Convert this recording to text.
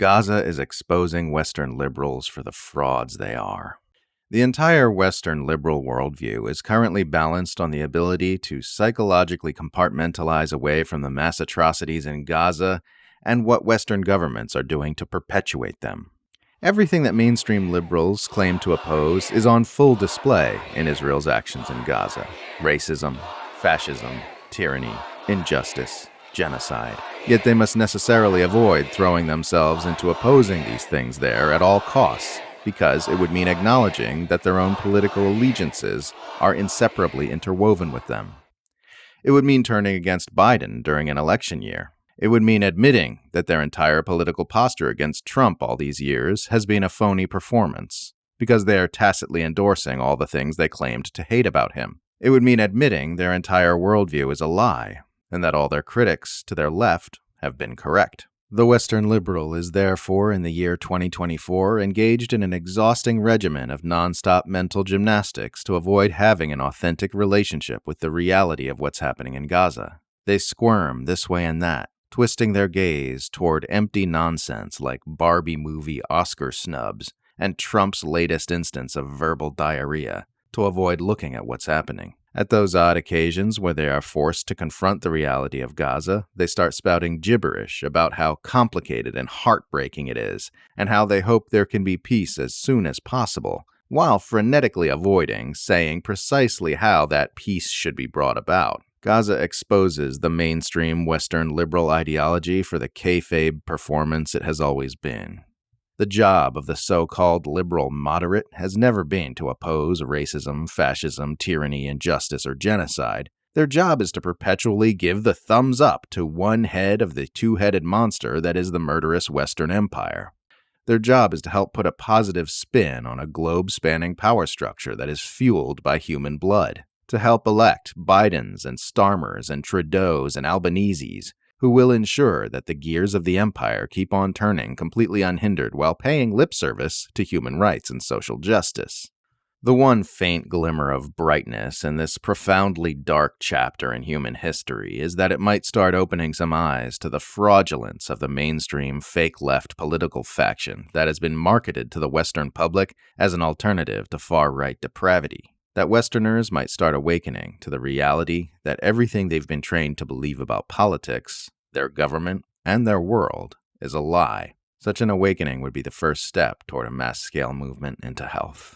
Gaza is exposing Western liberals for the frauds they are. The entire Western liberal worldview is currently balanced on the ability to psychologically compartmentalize away from the mass atrocities in Gaza and what Western governments are doing to perpetuate them. Everything that mainstream liberals claim to oppose is on full display in Israel's actions in Gaza. Racism, fascism, tyranny, injustice, genocide. Yet they must necessarily avoid throwing themselves into opposing these things there at all costs, because it would mean acknowledging that their own political allegiances are inseparably interwoven with them. It would mean turning against Biden during an election year. It would mean admitting that their entire political posture against Trump all these years has been a phony performance, because they are tacitly endorsing all the things they claimed to hate about him. It would mean admitting their entire worldview is a lie, and that all their critics to their left have been correct. The Western liberal is therefore, in the year 2024, engaged in an exhausting regimen of nonstop mental gymnastics to avoid having an authentic relationship with the reality of what's happening in Gaza. They squirm this way and that, twisting their gaze toward empty nonsense like Barbie movie Oscar snubs and Trump's latest instance of verbal diarrhea, to avoid looking at what's happening. At those odd occasions where they are forced to confront the reality of Gaza, they start spouting gibberish about how complicated and heartbreaking it is, and how they hope there can be peace as soon as possible, while frenetically avoiding saying precisely how that peace should be brought about. Gaza exposes the mainstream Western liberal ideology for the kayfabe performance it has always been. The job of the so-called liberal moderate has never been to oppose racism, fascism, tyranny, injustice, or genocide. Their job is to perpetually give the thumbs up to one head of the two-headed monster that is the murderous Western Empire. Their job is to help put a positive spin on a globe-spanning power structure that is fueled by human blood, to help elect Bidens and Starmers and Trudeaus and Albaneses, who will ensure that the gears of the empire keep on turning completely unhindered while paying lip service to human rights and social justice. The one faint glimmer of brightness in this profoundly dark chapter in human history is that it might start opening some eyes to the fraudulence of the mainstream fake left political faction that has been marketed to the Western public as an alternative to far-right depravity. That Westerners might start awakening to the reality that everything they've been trained to believe about politics, their government, and their world is a lie. Such an awakening would be the first step toward a mass-scale movement into health.